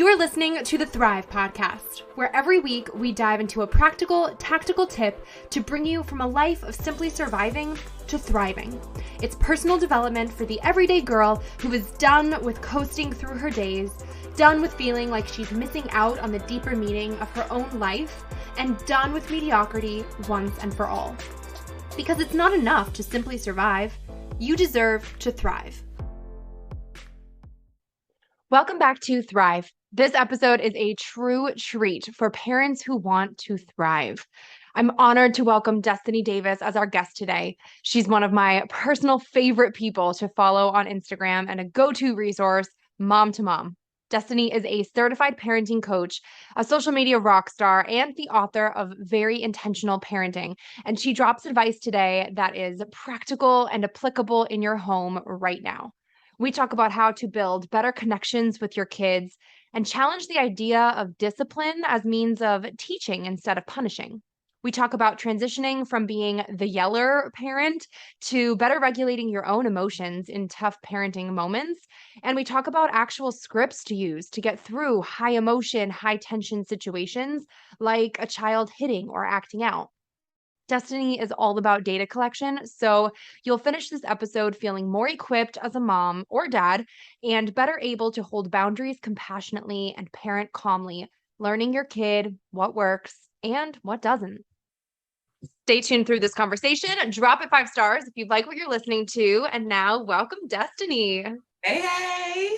You're listening to the Thrive Podcast, where every week we dive into a practical, tactical tip to bring you from a life of simply surviving to thriving. It's personal development for the everyday girl who is done with coasting through her days, done with feeling like she's missing out on the deeper meaning of her own life, and done with mediocrity once and for all. Because it's not enough to simply survive. You deserve to thrive. Welcome back to Thrive. This episode is a true treat for parents who want to thrive. I'm honored to welcome Destini Davis as our guest today. She's one of my personal favorite people to follow on Instagram and a go-to resource, mom to mom. Destini is a certified parenting coach, a social media rock star, and the author of Very Intentional Parenting. And she drops advice today that is practical and applicable in your home right now. We talk about how to build better connections with your kids and challenge the idea of discipline as means of teaching instead of punishing. We talk about transitioning from being the yeller parent to better regulating your own emotions in tough parenting moments. And we talk about actual scripts to use to get through high emotion, high tension situations like a child hitting or acting out. Destini is all about data collection, so you'll finish this episode feeling more equipped as a mom or dad and better able to hold boundaries compassionately and parent calmly, learning your kid what works and what doesn't. Stay tuned through this conversation. Drop it 5 stars if you like what you're listening to. And now, welcome, Destini. Hey.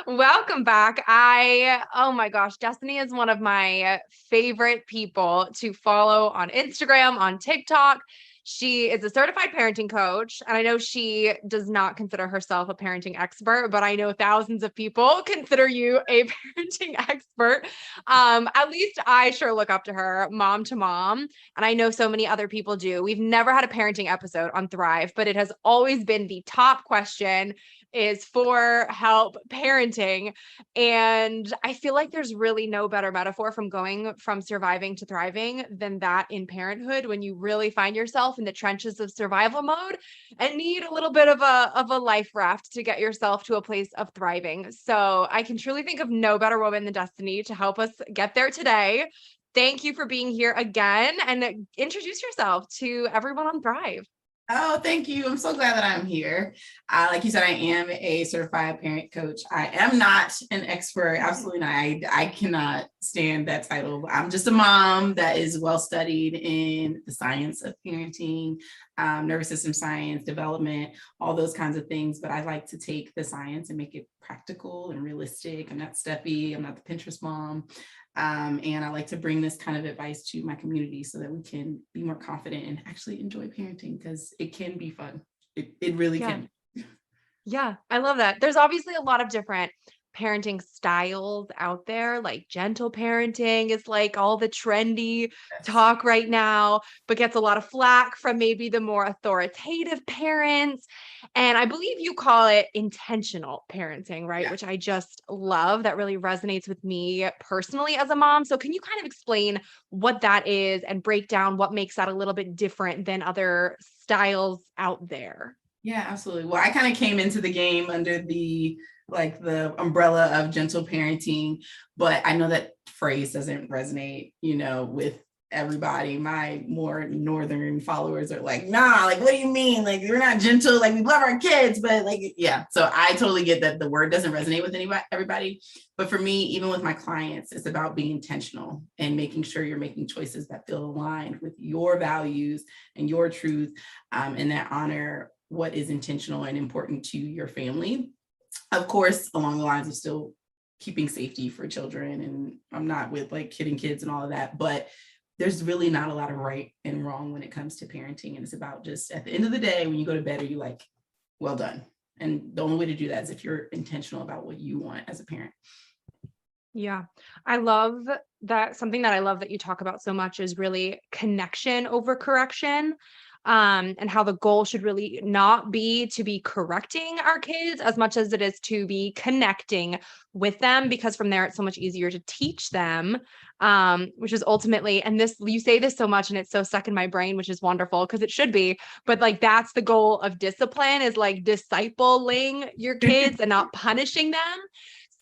Welcome back. Oh my gosh, Destini is one of my favorite people to follow on Instagram, on TikTok. She is a certified parenting coach, and I know she does not consider herself a parenting expert, but I know thousands of people consider you a parenting expert. At least I sure look up to her, mom to mom, and I know so many other people do. We've never had a parenting episode on Thrive, but it has always been the top question is for help parenting. And I feel like there's really no better metaphor from going from surviving to thriving than that in parenthood, when you really find yourself in the trenches of survival mode and need a little bit of a life raft to get yourself to a place of thriving. So I can truly think of no better woman than Destini to help us get there today. Thank you for being here again, and introduce yourself to everyone on Thrive. Oh, thank you. I'm so glad that I'm here. Like you said, I am a certified parent coach. I am not an expert. Absolutely not. I cannot stand that title. I'm just a mom that is well studied in the science of parenting, nervous system science, development, all those kinds of things. But I like to take the science and make it practical and realistic. I'm not Steffi. I'm not the Pinterest mom. And I like to bring this kind of advice to my community so that we can be more confident and actually enjoy parenting, because it can be fun. It really can. Yeah, I love that. There's obviously a lot of different parenting styles out there, like gentle parenting is like all the trendy talk right now, but gets a lot of flack from maybe the more authoritative parents. And I believe you call it intentional parenting, right? Yeah. Which I just love. That really resonates with me personally as a mom. So can you kind of explain what that is and break down what makes that a little bit different than other styles out there? Yeah, absolutely. Well, I kind of came into the game under the umbrella of gentle parenting, but I know that phrase doesn't resonate, with everybody. My more northern followers are like, nah, like, what do you mean? Like, we're not gentle, like, we love our kids, but like, yeah. So I totally get that the word doesn't resonate with everybody. But for me, even with my clients, it's about being intentional and making sure you're making choices that feel aligned with your values and your truth, and that honor what is intentional and important to your family. Of course, along the lines of still keeping safety for children. And I'm not with like hitting kids and all of that, but there's really not a lot of right and wrong when it comes to parenting. And it's about just at the end of the day, when you go to bed, are you like, well done? And the only way to do that is if you're intentional about what you want as a parent. Yeah, I love that. Something that I love that you talk about so much is really connection over correction. And how the goal should really not be to be correcting our kids as much as it is to be connecting with them, because from there it's so much easier to teach them, which is ultimately, and this, you say this so much and it's so stuck in my brain, which is wonderful because it should be, but like that's the goal of discipline, is like discipling your kids and not punishing them.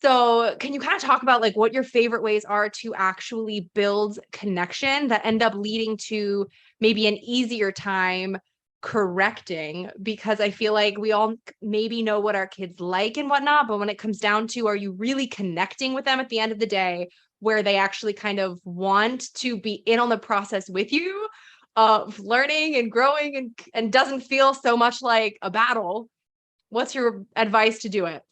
So can you kind of talk about like what your favorite ways are to actually build connection that end up leading to maybe an easier time correcting? Because I feel like we all maybe know what our kids like and whatnot, but when it comes down to, are you really connecting with them at the end of the day where they actually kind of want to be in on the process with you of learning and growing and doesn't feel so much like a battle? What's your advice to do it?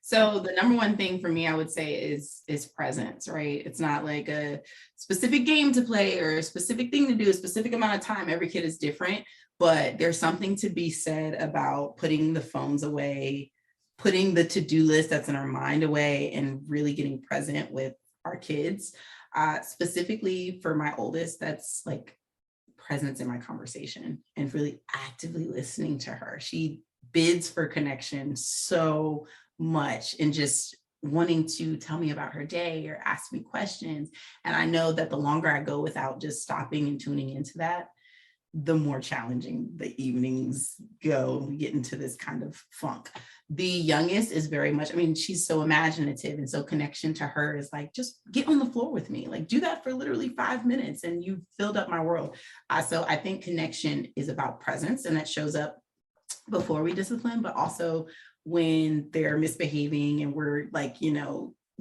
So the number one thing for me, I would say is presence, right? It's not like a specific game to play or a specific thing to do, a specific amount of time. Every kid is different, but there's something to be said about putting the phones away, putting the to-do list that's in our mind away, and really getting present with our kids. Specifically for my oldest, that's like presence in my conversation and really actively listening to her. She bids for connection so much and just wanting to tell me about her day or ask me questions. And I know that the longer I go without just stopping and tuning into that, the more challenging the evenings go. We get into this kind of funk. The youngest is very much, I mean, she's so imaginative. And so connection to her is like, just get on the floor with me. Like do that for literally 5 minutes and you filled up my world. So I think connection is about presence, and that shows up before we discipline, but also when they're misbehaving and we're like,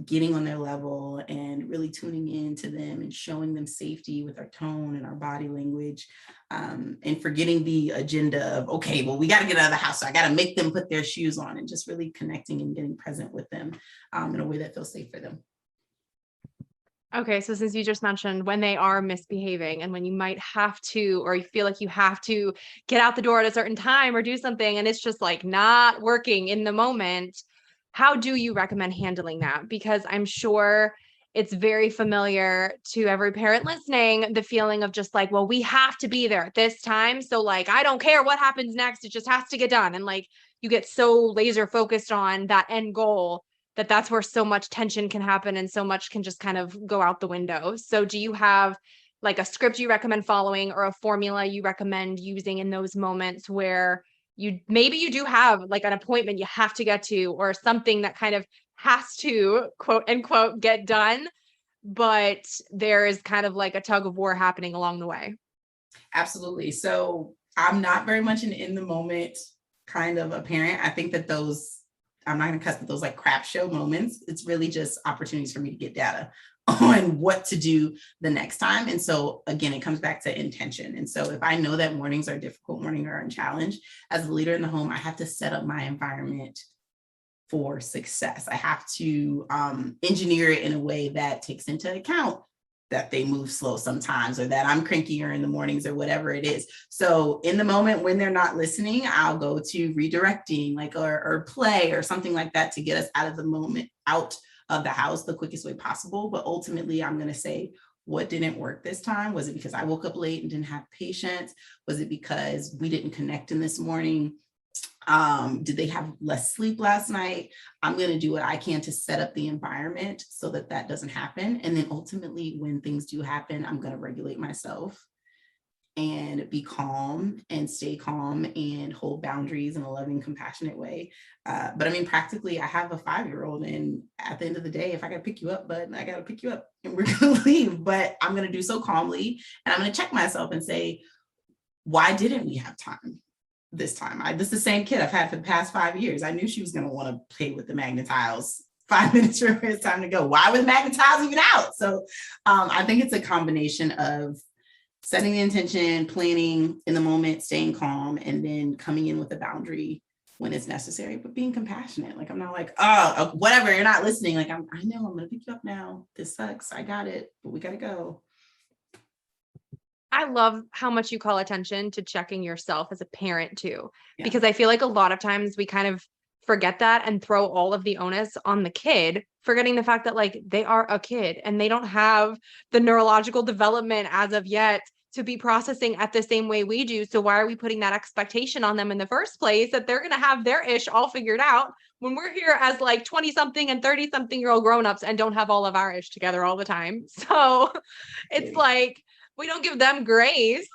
getting on their level and really tuning in to them and showing them safety with our tone and our body language, and forgetting the agenda of, okay, well, we got to get out of the house. So I got to make them put their shoes on, and just really connecting and getting present with them in a way that feels safe for them. Okay, so since you just mentioned when they are misbehaving and when you might have to, or you feel like you have to get out the door at a certain time or do something, and it's just like not working in the moment, how do you recommend handling that? Because I'm sure it's very familiar to every parent listening, the feeling of just like, well, we have to be there at this time. So like, I don't care what happens next. It just has to get done. And like, you get so laser focused on that end goal that's where so much tension can happen and so much can just kind of go out the window. So do you have like a script you recommend following or a formula you recommend using in those moments where you do have like an appointment you have to get to or something that kind of has to quote unquote get done, but there is kind of like a tug of war happening along the way? Absolutely. So I'm not very much an in the moment kind of a parent. I think that I'm not going to cuss, but those like crap show moments, it's really just opportunities for me to get data on what to do the next time. And so again, it comes back to intention. And so if I know that mornings are difficult, mornings are a challenge, as a leader in the home, I have to set up my environment for success. I have to engineer it in a way that takes into account that they move slow sometimes, or that I'm crankier in the mornings, or whatever it is. So in the moment when they're not listening, I'll go to redirecting, like, or play or something like that to get us out of the moment, out of the house the quickest way possible. But ultimately, I'm going to say, what didn't work this time? Was it because I woke up late and didn't have patience? Was it because we didn't connect in this morning? Did they have less sleep last night? I'm going to do what I can to set up the environment so that that doesn't happen. And then ultimately, when things do happen, I'm going to regulate myself and be calm and stay calm and hold boundaries in a loving, compassionate way. But I mean, practically, I have a 5-year-old, and at the end of the day, if I got to pick you up, bud, I got to pick you up and we're going to leave. But I'm going to do so calmly, and I'm going to check myself and say, why didn't we have time this time? This is the same kid I've had for the past 5 years. I knew she was going to want to play with the magnet tiles 5 minutes before it's time to go. Why were the magnet tiles even out? So I think it's a combination of setting the intention, planning in the moment, staying calm, and then coming in with a boundary when it's necessary, but being compassionate. Like, I'm not like, oh, whatever, you're not listening. Like, I know I'm going to pick you up now. This sucks. I got it, but we got to go. I love how much you call attention to checking yourself as a parent too, Yeah. because I feel like a lot of times we kind of forget that and throw all of the onus on the kid, forgetting the fact that like they are a kid and they don't have the neurological development as of yet to be processing at the same way we do. So why are we putting that expectation on them in the first place that they're going to have their ish all figured out when we're here as like 20 something and 30 something year old grownups and don't have all of our ish together all the time? So it's like, we don't give them grace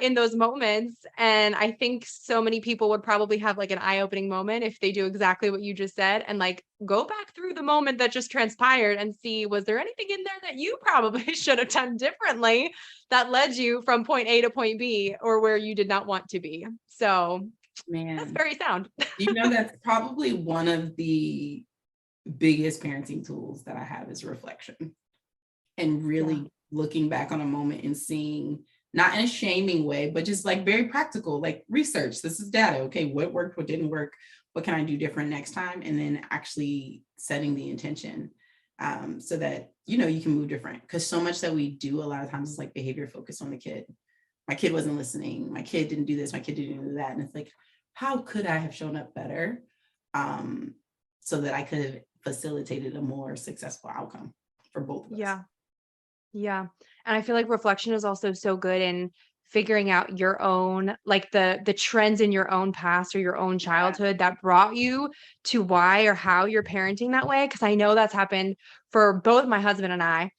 in those moments. And I think so many people would probably have like an eye-opening moment if they do exactly what you just said and like go back through the moment that just transpired and see, was there anything in there that you probably should have done differently that led you from point A to point B or where you did not want to be? So that's Man, very sound. that's probably one of the biggest parenting tools that I have is reflection, and Yeah. really looking back on a moment and seeing, not in a shaming way, but just like very practical, like research. This is data. Okay, what worked, what didn't work, what can I do different next time? And then actually setting the intention, so that you can move different. Because so much that we do a lot of times is like behavior focused on the kid. My kid wasn't listening. My kid didn't do this. My kid didn't do that. And it's like, how could I have shown up better, so that I could have facilitated a more successful outcome for both of us? Yeah. Yeah. And I feel like reflection is also so good in figuring out your own, like the trends in your own past or your own Yeah. childhood that brought you to why or how you're parenting that way. Cause I know that's happened for both my husband and I.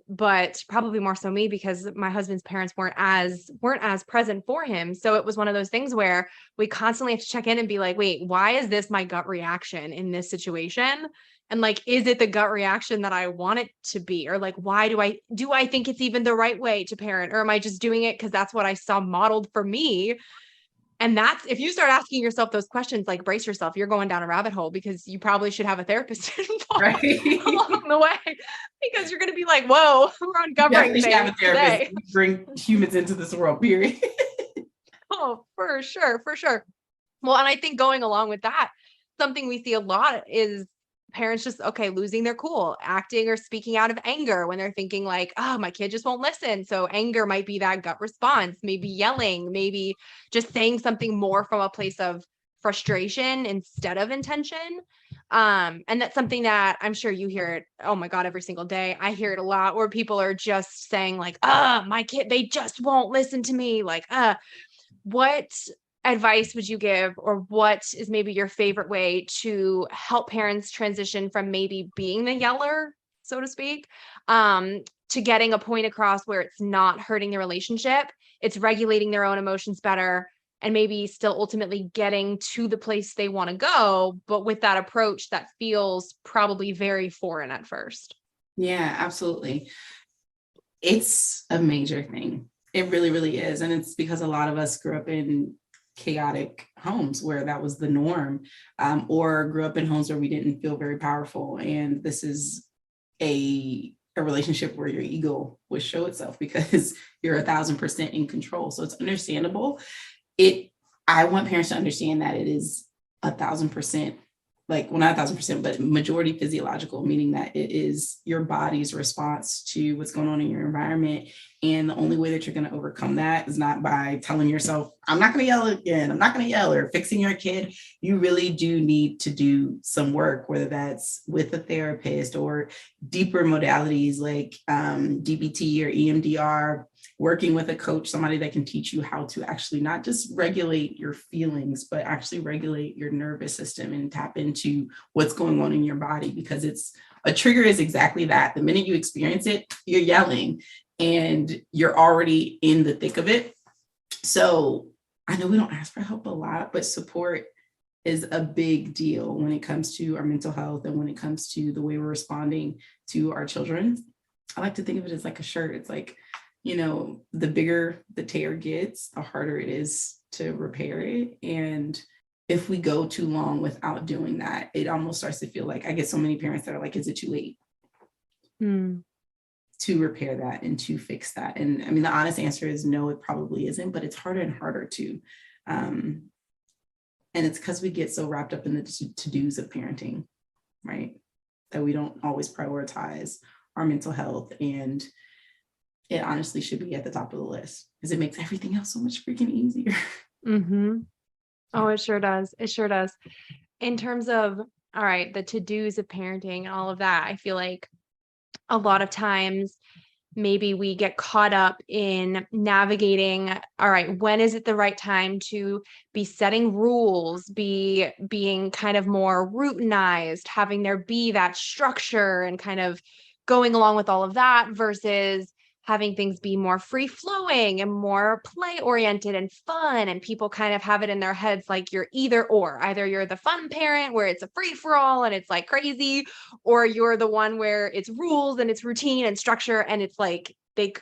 But probably more so me because my husband's parents weren't as present for him. So it was one of those things where we constantly have to check in and be like, wait, why is this my gut reaction in this situation? And like, is it the gut reaction that I want it to be? Or like, why do I think it's even the right way to parent? Or am I just doing it because that's what I saw modeled for me? And that's if you start asking yourself those questions, like brace yourself, you're going down a rabbit hole because you probably should have a therapist involved Right. along the way because you're gonna be like, whoa, we're uncovering Definitely should have things a therapist. today. We bring humans into this world, period. Oh, for sure, for sure. Well, and I think going along with that, something we see a lot is parents just, okay, losing their cool, acting or speaking out of anger when they're thinking like, oh, my kid just won't listen. So anger might be that gut response, maybe yelling, maybe just saying something more from a place of frustration instead of intention. And that's something that I'm sure you hear it, oh my God, every single day. I hear it a lot where people are just saying like, my kid, they just won't listen to me. Like, what advice would you give, or what is maybe your favorite way to help parents transition from maybe being the yeller, so to speak, to getting a point across where it's not hurting the relationship, it's regulating their own emotions better, and maybe still ultimately getting to the place they want to go, but with that approach that feels probably very foreign at first? Yeah, absolutely. It's a major thing. It really, really is. And it's because a lot of us grew up in chaotic homes where that was the norm, or grew up in homes where we didn't feel very powerful. And this is a relationship where your ego would show itself because you're 1,000% in control. So it's understandable. It I want parents to understand that it is 1,000%, like, well, not 1,000%, but majority physiological, meaning that it is your body's response to what's going on in your environment. And the only way that you're going to overcome that is not by telling yourself, I'm not going to yell again, I'm not going to yell, or fixing your kid. You really do need to do some work, whether that's with a therapist or deeper modalities like DBT or EMDR, working with a coach, somebody that can teach you how to actually not just regulate your feelings, but actually regulate your nervous system and tap into what's going on in your body. Because it's a trigger is exactly that. The minute you experience it, you're yelling and you're already in the thick of it. So I know we don't ask for help a lot, but support is a big deal when it comes to our mental health and when it comes to the way we're responding to our children. I like to think of it as like a shirt. It's like, the bigger the tear gets, the harder it is to repair it. And if we go too long without doing that, it almost starts to feel like, I get so many parents that are like, is it too late Hmm. to repair that and to fix that? And I mean, the honest answer is no, it probably isn't, but it's harder and harder to. And it's because we get so wrapped up in the to-dos of parenting, right? That we don't always prioritize our mental health. And it honestly should be at the top of the list because it makes everything else so much freaking easier. Mm-hmm. Oh, Yeah. it sure does. It sure does. In terms of, all right, the to-dos of parenting and all of that, I feel like a lot of times maybe we get caught up in navigating, all right, when is it the right time to be setting rules, be being kind of more routinized, having there be that structure and kind of going along with all of that versus having things be more free flowing and more play oriented and fun. And people kind of have it in their heads like you're either or. Either you're the fun parent where it's a free for all and it's like crazy, or you're the one where it's rules and it's routine and structure and it's like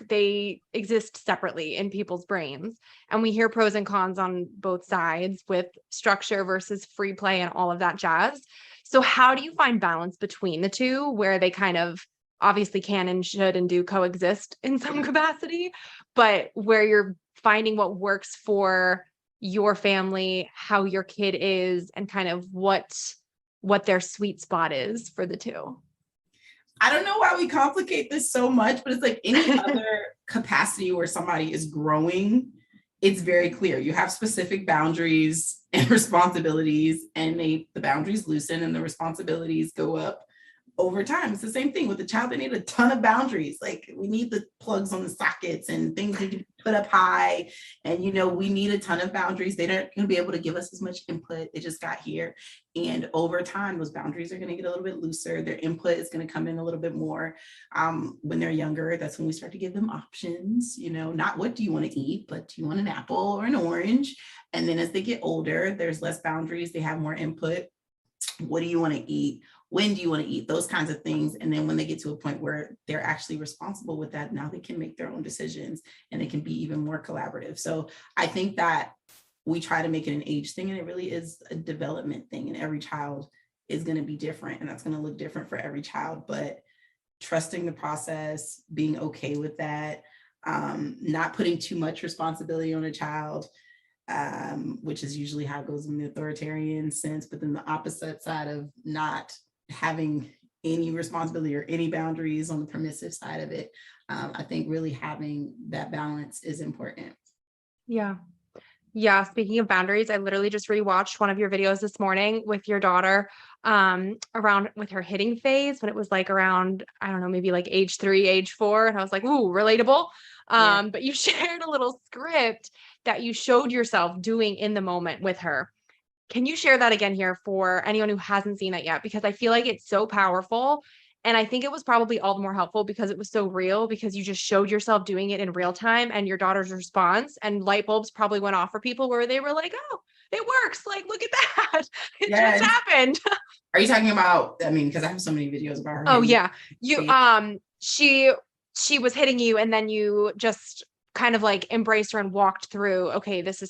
they exist separately in people's brains. And we hear pros and cons on both sides with structure versus free play and all of that jazz. So how do you find balance between the two where they kind of obviously can and should and do coexist in some capacity, but where you're finding what works for your family, how your kid is, and kind of what their sweet spot is for the two? I don't know why we complicate this so much, but it's like any other capacity where somebody is growing, it's very clear. You have specific boundaries and responsibilities, and the boundaries loosen and the responsibilities go up over time. It's the same thing with the child. They need a ton of boundaries. Like we need the plugs on the sockets and things need to be put up high. And, we need a ton of boundaries. They aren't going to be able to give us as much input. They just got here. And over time, those boundaries are going to get a little bit looser. Their input is going to come in a little bit more. When they're younger, that's when we start to give them options, not what do you want to eat, but do you want an apple or an orange? And then as they get older, there's less boundaries. They have more input. What do you want to eat? When do you want to eat? Those kinds of things. And then when they get to a point where they're actually responsible with that, now they can make their own decisions and they can be even more collaborative. So I think that we try to make it an age thing, and it really is a development thing. And every child is going to be different, and that's going to look different for every child. But trusting the process, being okay with that, not putting too much responsibility on a child, which is usually how it goes in the authoritarian sense, but then the opposite side of not having any responsibility or any boundaries on the permissive side of it. I think really having that balance is important. Yeah. Yeah. Speaking of boundaries, I literally just rewatched one of your videos this morning with your daughter around with her hitting phase, when it was like around, I don't know, maybe like age 3, age 4. And I was like, ooh, relatable. Yeah. But you shared a little script that you showed yourself doing in the moment with her. Can you share that again here for anyone who hasn't seen that yet? Because I feel like it's so powerful. And I think it was probably all the more helpful because it was so real, because you just showed yourself doing it in real time and your daughter's response, and light bulbs probably went off for people where they were like, oh, it works. Like, look at that. It just Yes. happened. Are you talking about, because I have so many videos about her. Oh yeah. She was hitting you, and then you just kind of like embraced her and walked through, okay, this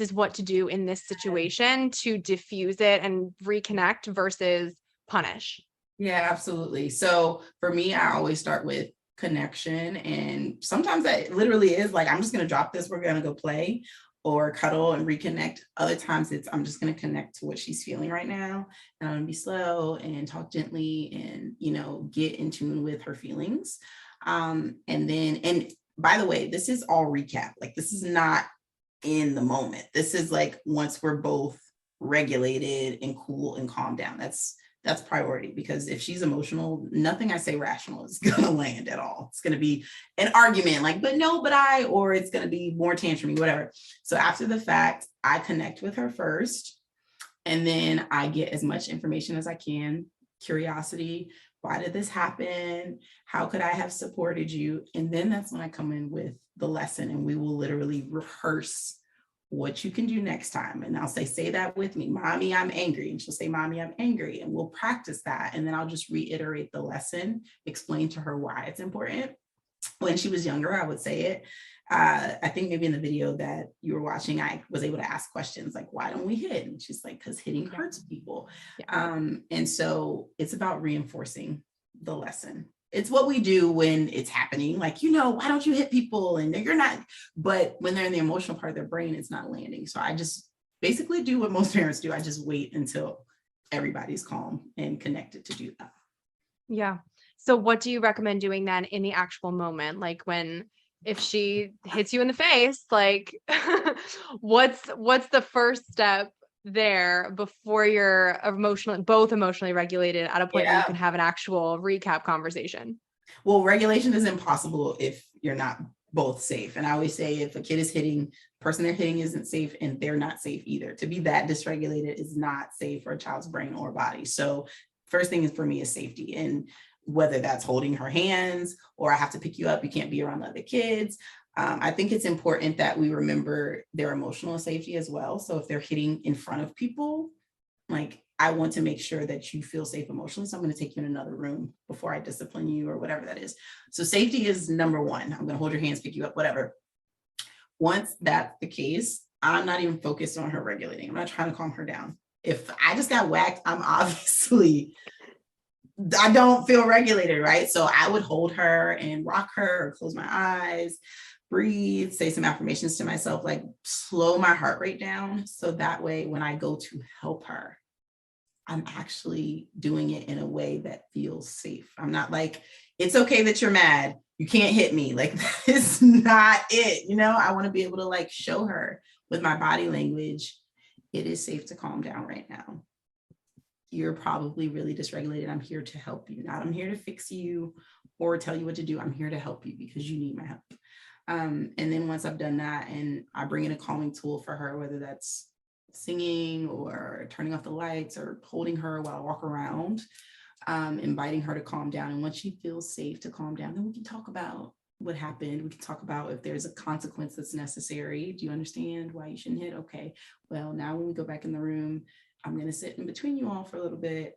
is what to do in this situation to diffuse it and reconnect versus punish. Yeah, absolutely. So for me, I always start with connection. And sometimes that literally is like, I'm just going to drop this. We're going to go play or cuddle and reconnect. Other times it's, I'm just going to connect to what she's feeling right now. And I'm going to be slow and talk gently and, get in tune with her feelings. And by the way, this is all recap. Like, this is not in the moment. This is like, once we're both regulated and cool and calm down, that's priority, because if she's emotional, nothing I say rational is going to land at all. It's going to be an argument like, but no, but I, or it's going to be more tantrumy, whatever. So after the fact, I connect with her first, and then I get as much information as I can. Curiosity. Why did this happen? How could I have supported you? And then that's when I come in with the lesson, and we will literally rehearse what you can do next time. And I'll say that with me, Mommy, I'm angry. And she'll say, Mommy, I'm angry. And we'll practice that. And then I'll just reiterate the lesson, explain to her why it's important. When she was younger, I would say it. I think maybe in the video that you were watching, I was able to ask questions like, why don't we hit? And she's like, because hitting hurts people. Yeah. And so it's about reinforcing the lesson. It's what we do when it's happening. Like, why don't you hit people? And you're not, but when they're in the emotional part of their brain, it's not landing. So I just basically do what most parents do. I just wait until everybody's calm and connected to do that. Yeah. So what do you recommend doing then in the actual moment? Like if she hits you in the face, like what's the first step there before you're both emotionally regulated at a point where you can have an actual recap conversation? Well, regulation is impossible if you're not both safe. And I always say, if a kid is hitting, the person they're hitting isn't safe, and they're not safe either. To be that dysregulated is not safe for a child's brain or body. So first thing is for me is safety. And whether that's holding her hands or I have to pick you up, you can't be around other kids. I think it's important that we remember their emotional safety as well. So if they're hitting in front of people, like I want to make sure that you feel safe emotionally. So I'm going to take you in another room before I discipline you or whatever that is. So safety is number one. I'm going to hold your hands, pick you up, whatever. Once that's the case, I'm not even focused on her regulating. I'm not trying to calm her down. If I just got whacked, I don't feel regulated, right? So I would hold her and rock her or close my eyes, breathe, say some affirmations to myself, like slow my heart rate down. So that way, when I go to help her, I'm actually doing it in a way that feels safe. I'm not like, it's okay that you're mad. You can't hit me. Like, that is not it. You know, I want to be able to like show her with my body language, it is safe to calm down right now. You're probably really dysregulated. I'm here to help you. Not I'm here to fix you or tell you what to do. I'm here to help you because you need my help. And then once I've done that and I bring in a calming tool for her, whether that's singing or turning off the lights or holding her while I walk around, inviting her to calm down. And once she feels safe to calm down, then we can talk about what happened. We can talk about if there's a consequence that's necessary. Do you understand why you shouldn't hit? Okay, well, now when we go back in the room, I'm going to sit in between you all for a little bit,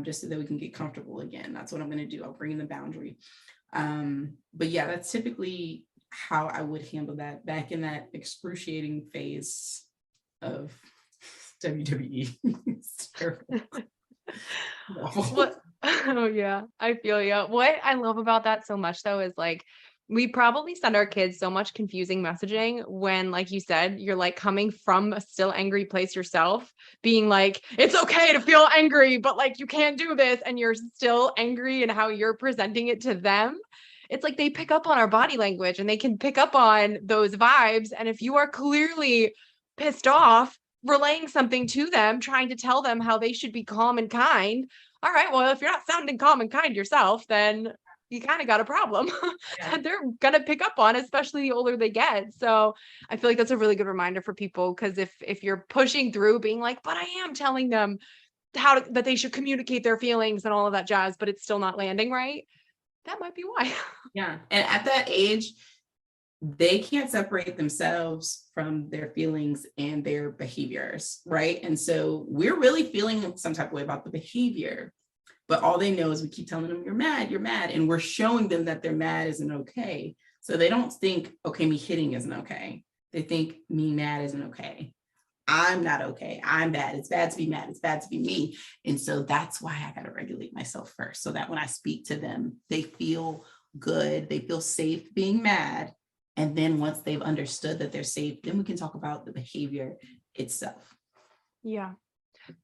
just so that we can get comfortable again. That's what I'm going to do. I'll bring in the boundary. But yeah, that's typically how I would handle that back in that excruciating phase of WWE. It's terrible. What? Oh yeah, I feel you. What I love about that so much though is like we probably send our kids so much confusing messaging when, like you said, you're like coming from a still angry place yourself, being like, it's okay to feel angry, but like you can't do this, and you're still angry and how you're presenting it to them. It's like they pick up on our body language and they can pick up on those vibes. And if you are clearly pissed off, relaying something to them, trying to tell them how they should be calm and kind. All right, well, if you're not sounding calm and kind yourself, then you kind of got a problem that they're going to pick up on, especially the older they get. So I feel like that's a really good reminder for people, because if you're pushing through being like, but I am telling them that they should communicate their feelings and all of that jazz, but it's still not landing right, that might be why. Yeah. And at that age, they can't separate themselves from their feelings and their behaviors, right? And so we're really feeling some type of way about the behavior, but all they know is we keep telling them, you're mad, and we're showing them that they're mad isn't okay. So they don't think, okay, me hitting isn't okay. They think me mad isn't okay. I'm not okay. I'm bad. It's bad to be mad. It's bad to be me. And so that's why I got to regulate myself first, so that when I speak to them, they feel good. They feel safe being mad. And then once they've understood that they're safe, then we can talk about the behavior itself. Yeah.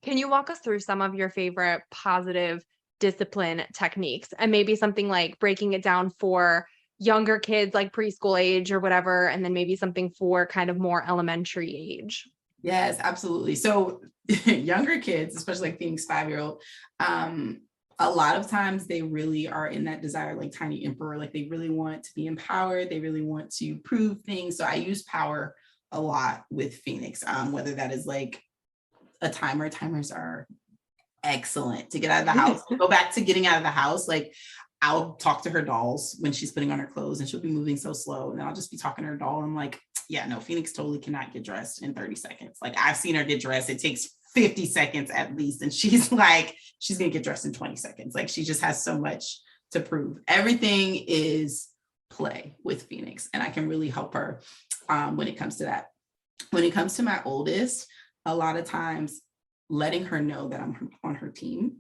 Can you walk us through some of your favorite positive discipline techniques, and maybe something like breaking it down for younger kids, like preschool age or whatever, and then maybe something for kind of more elementary age? Yes, absolutely. So younger kids, especially like Phoenix 5-year-old, a lot of times they really are in that desire, like tiny emperor, like they really want to be empowered. They really want to prove things. So I use power a lot with Phoenix, whether that is like a timer. Timers are excellent to get out of the house. Go back to getting out of the house. Like I'll talk to her dolls when she's putting on her clothes and she'll be moving so slow. And then I'll just be talking to her doll. I'm like, yeah, no, Phoenix totally cannot get dressed in 30 seconds. Like I've seen her get dressed. It takes 50 seconds at least. And she's like, she's going to get dressed in 20 seconds. Like she just has so much to prove. Everything is play with Phoenix. And I can really help her when it comes to that. When it comes to my oldest, a lot of times letting her know that I'm on her team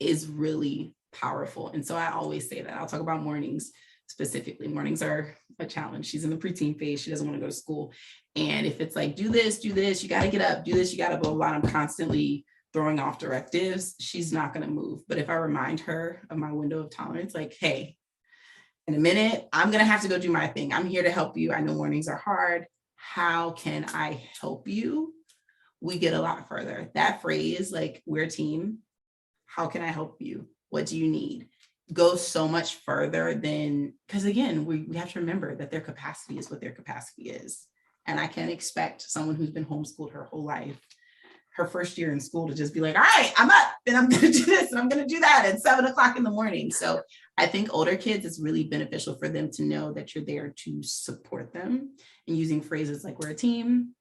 is really powerful. And so I always say that. I'll talk about mornings specifically. Mornings are a challenge. She's in the preteen phase. She doesn't want to go to school. And if it's like, do this, you got to get up, do this, you got to blah, blah, blah. I'm constantly throwing off directives. She's not going to move. But if I remind her of my window of tolerance, like, hey, in a minute, I'm going to have to go do my thing. I'm here to help you. I know mornings are hard. How can I help you? We get a lot further. That phrase, like, we're a team. How can I help you? What do you need? Goes so much further than, because again, we have to remember that their capacity is what their capacity is. And I can't expect someone who's been homeschooled her whole life her first year in school to just be like, all right, I'm up and I'm going to do this and I'm going to do that at 7 o'clock in the morning. So I think older kids, it's really beneficial for them to know that you're there to support them, and using phrases like, we're a team,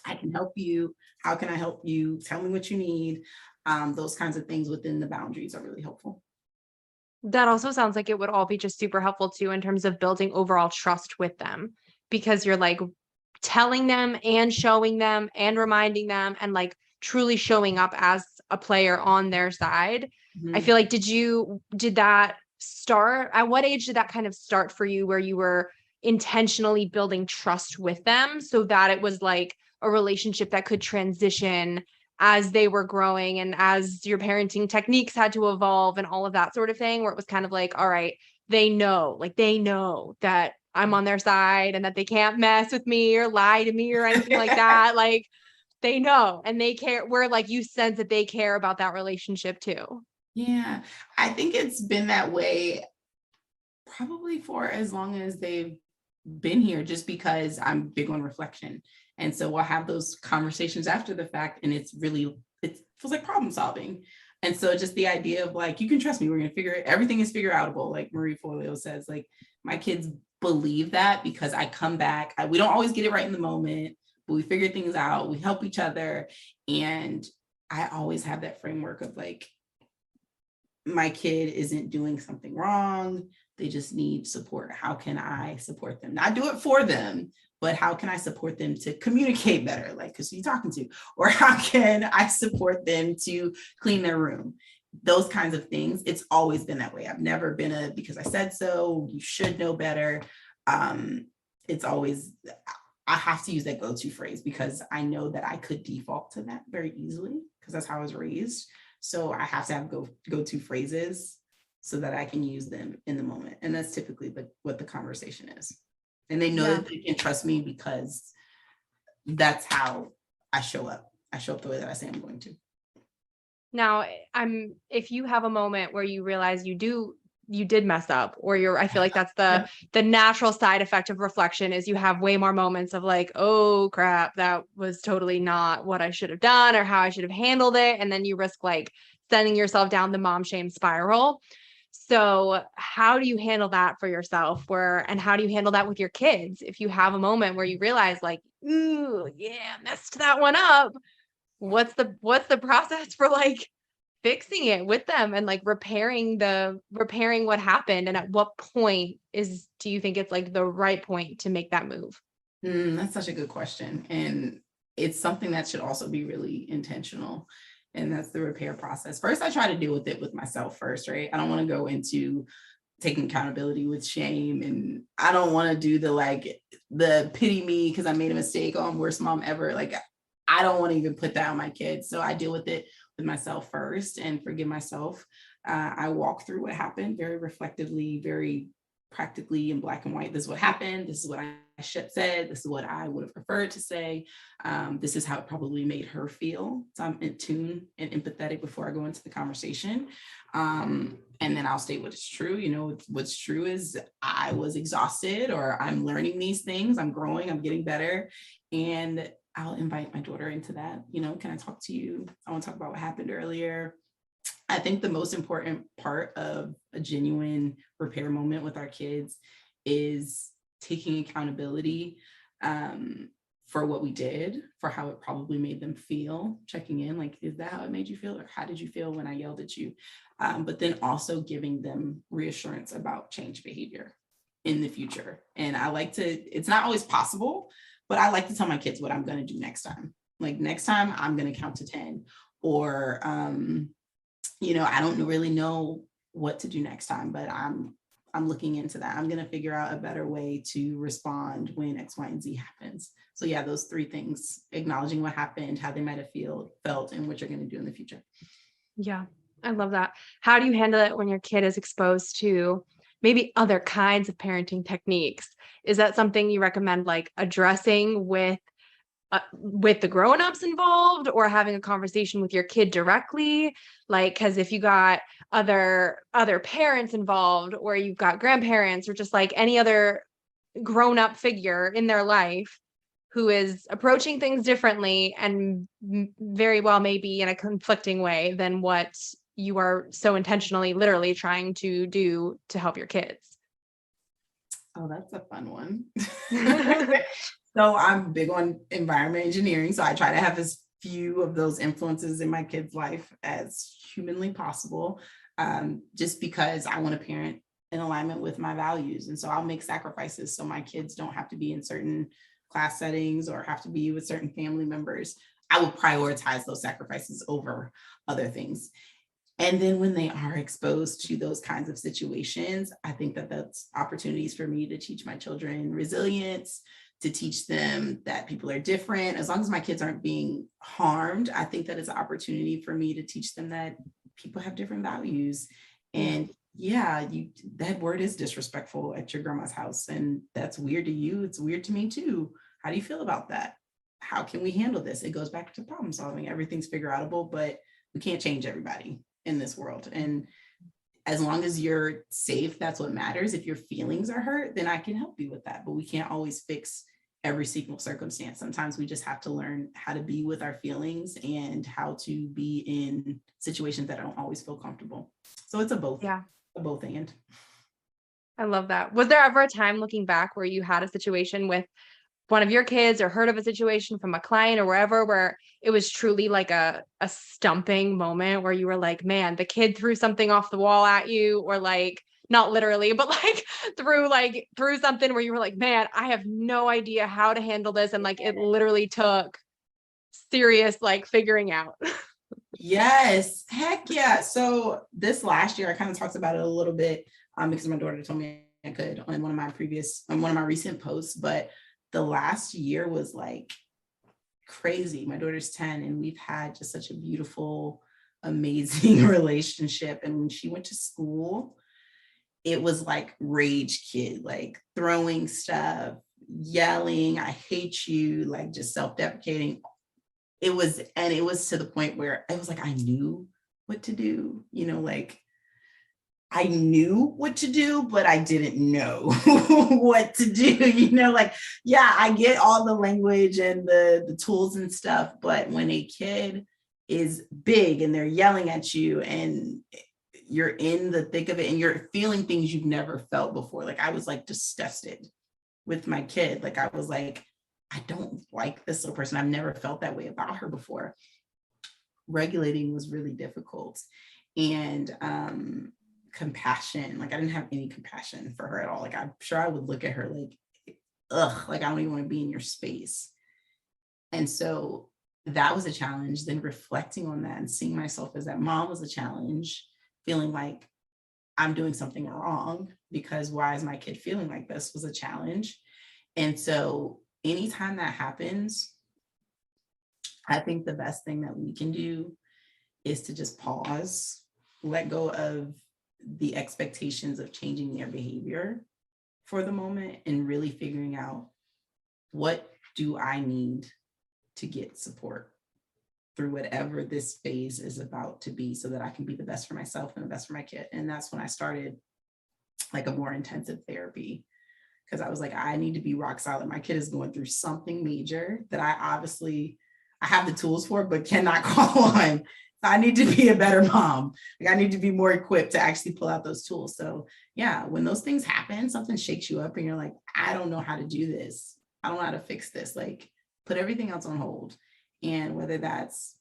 I can help you, how can I help you, tell me what you need. Those kinds of things within the boundaries are really helpful. That also sounds like it would all be just super helpful too in terms of building overall trust with them, because you're like telling them and showing them and reminding them and like truly showing up as a player on their side. I Mhm. feel like did that start at what age did that kind of start for you, where you were intentionally building trust with them so that it was like a relationship that could transition as they were growing and as your parenting techniques had to evolve and all of that sort of thing, where it was kind of like, all right, they know that I'm on their side and that they can't mess with me or lie to me or anything like that. Like they know and they care. Where like you sense that they care about that relationship too. Yeah, I think it's been that way probably for as long as they've been here, just because I'm big on reflection. And so we'll have those conversations after the fact, and it feels like problem solving. And so just the idea of like, you can trust me, we're going to figure it, everything is figure outable. Like Marie Forleo says, like my kids believe that because I come back, we don't always get it right in the moment, but we figure things out, we help each other. And I always have that framework of like, my kid isn't doing something wrong. They just need support. How can I support them? Not do it for them, but how can I support them to communicate better? Like, because you're talking to, or how can I support them to clean their room? Those kinds of things. It's always been that way. I've never been because I said so, you should know better. It's always, I have to use that go-to phrase because I know that I could default to that very easily because that's how I was raised. So I have to have go-to phrases so that I can use them in the moment. And that's typically what the conversation is. And they know Yeah. that they can trust me because that's how I show up. I show up the way that I say I'm going to. Now, if you have a moment where you realize you did mess up, or I feel like that's Yeah. the natural side effect of reflection is you have way more moments of like, oh crap, that was totally not what I should have done or how I should have handled it. And then you risk like sending yourself down the mom shame spiral. So how do you handle that for yourself, and how do you handle that with your kids? If you have a moment where you realize like, ooh, yeah, messed that one up. What's the process for like fixing it with them and like repairing what happened, and at what point do you think it's like the right point to make that move? That's such a good question. And it's something that should also be really intentional. And that's the repair process. First, I try to deal with it with myself first, right? I don't want to go into taking accountability with shame. And I don't want to do the pity me because I made a mistake. Oh, I'm worst mom ever. Like, I don't want to even put that on my kids. So I deal with it with myself first and forgive myself. I walk through what happened very reflectively, very practically in black and white. This is what happened. This is what I should said. This is what I would have preferred to say. This is how it probably made her feel. So I'm in tune and empathetic before I go into the conversation. And then I'll state what is true. You know, what's true is I was exhausted, or I'm learning these things. I'm growing, I'm getting better. And I'll invite my daughter into that. You know, can I talk to you? I want to talk about what happened earlier. I think the most important part of a genuine repair moment with our kids is taking accountability for what we did, for how it probably made them feel, checking in, like, is that how it made you feel? Or how did you feel when I yelled at you? But then also giving them reassurance about change behavior in the future. And it's not always possible, but I like to tell my kids what I'm going to do next time. Like next time I'm going to count to 10, or, I don't really know what to do next time, but I'm looking into that. I'm going to figure out a better way to respond when X, Y, and Z happens. So yeah, those three things: acknowledging what happened, how they might have felt, and what you're going to do in the future. Yeah, I love that. How do you handle it when your kid is exposed to maybe other kinds of parenting techniques? Is that something you recommend like addressing with the grown-ups involved, or having a conversation with your kid directly? Like, because if you got other parents involved, or you've got grandparents, or just like any other grown-up figure in their life who is approaching things differently and very well maybe in a conflicting way than what you are so intentionally, literally trying to do to help your kids? Oh, that's a fun one. So I'm big on environment engineering. So I try to have as few of those influences in my kid's life as humanly possible, just because I want to parent in alignment with my values. And so I'll make sacrifices so my kids don't have to be in certain class settings or have to be with certain family members. I will prioritize those sacrifices over other things. And then when they are exposed to those kinds of situations, I think that that's opportunities for me to teach my children resilience, to teach them that people are different. As long as my kids aren't being harmed, I think that it's an opportunity for me to teach them that people have different values. Yeah. And yeah, that word is disrespectful at your grandma's house. And that's weird to you. It's weird to me too. How do you feel about that? How can we handle this? It goes back to problem solving. Everything's figure outable, but we can't change everybody in this world. And as long as you're safe, that's what matters. If your feelings are hurt, then I can help you with that. But we can't always fix every single circumstance. Sometimes we just have to learn how to be with our feelings and how to be in situations that don't always feel comfortable. So it's Yeah. a both and. I love that. Was there ever a time looking back where you had a situation with one of your kids or heard of a situation from a client or wherever where it was truly like a stumping moment where you were like, man, the kid threw something off the wall at you, or like not literally, but like threw something where you were like, man, I have no idea how to handle this. And like it literally took serious like figuring out. Yes, heck yeah. So this last year, I kind of talked about it a little bit, because my daughter told me I could on one of my recent posts. But the last year was like crazy. My daughter's 10, and we've had just such a beautiful, amazing relationship. And when she went to school, it was like rage kid, like throwing stuff, yelling, I hate you, like just self-deprecating. It was to the point where it was like I knew what to do, like I knew what to do, but I didn't know what to do, like, yeah, I get all the language and the tools and stuff, but when a kid is big and they're yelling at you and you're in the thick of it and you're feeling things you've never felt before, like I was like disgusted with my kid. Like I was like, I don't like this little person. I've never felt that way about her before. Regulating was really difficult. And compassion, like I didn't have any compassion for her at all. Like I'm sure I would look at her like, ugh, like I don't even want to be in your space. And so that was a challenge. Then reflecting on that and seeing myself as that mom was a challenge, feeling like I'm doing something wrong because why is my kid feeling like this was a challenge. And so anytime that happens, I think the best thing that we can do is to just pause, let go of the expectations of changing their behavior for the moment and really figuring out, what do I need to get support through whatever this phase is about to be, so that I can be the best for myself and the best for my kid. And that's when I started like a more intensive therapy, because I was like, I need to be rock solid. My kid is going through something major that I have the tools for, but cannot call on. I need to be a better mom. Like I need to be more equipped to actually pull out those tools. So yeah, when those things happen, something shakes you up and you're like, I don't know how to do this. I don't know how to fix this. Like put everything else on hold. And whether that's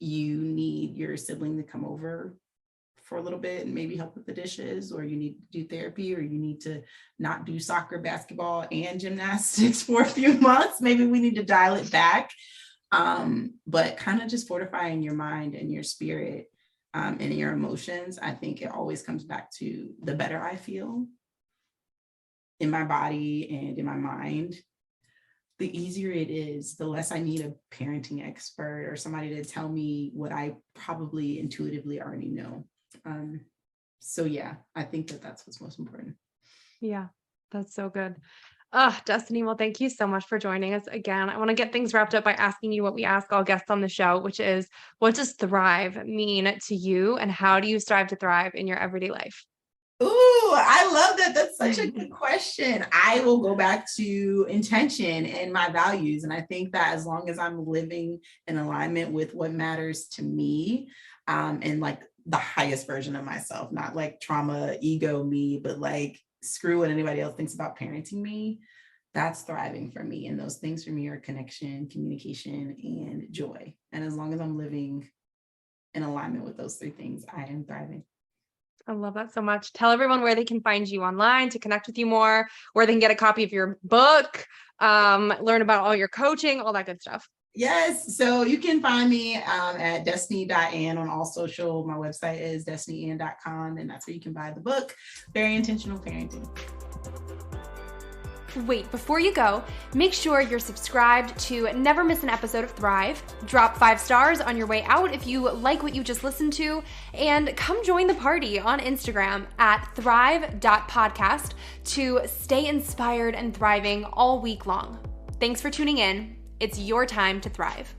you need your sibling to come over for a little bit and maybe help with the dishes, or you need to do therapy, or you need to not do soccer, basketball, and gymnastics for a few months. Maybe we need to dial it back. But kind of just fortifying your mind and your spirit, and your emotions. I think it always comes back to the better I feel in my body and in my mind, the easier it is, the less I need a parenting expert or somebody to tell me what I probably intuitively already know. So yeah, I think that that's what's most important. Yeah, that's so good. Destiny, well, thank you so much for joining us again. I want to get things wrapped up by asking you what we ask all guests on the show, which is, what does thrive mean to you, and how do you strive to thrive in your everyday life? Ooh, I love that. That's such a good question. I will go back to intention and my values. And I think that as long as I'm living in alignment with what matters to me, and like the highest version of myself, not like trauma, ego me, but like screw what anybody else thinks about parenting me, that's thriving for me. And those things for me are connection, communication, and joy. And as long as I'm living in alignment with those three things, I am thriving. I love that so much. Tell everyone where they can find you online to connect with you more, where they can get a copy of your book, learn about all your coaching, all that good stuff. Yes. So you can find me at destiny.and on all social. My website is destinyand.com, and that's where you can buy the book, Very Intentional Parenting. Wait, before you go, make sure you're subscribed to never miss an episode of Thrive. Drop 5 stars on your way out if you like what you just listened to, and come join the party on Instagram at thrive.podcast to stay inspired and thriving all week long. Thanks for tuning in. It's your time to thrive.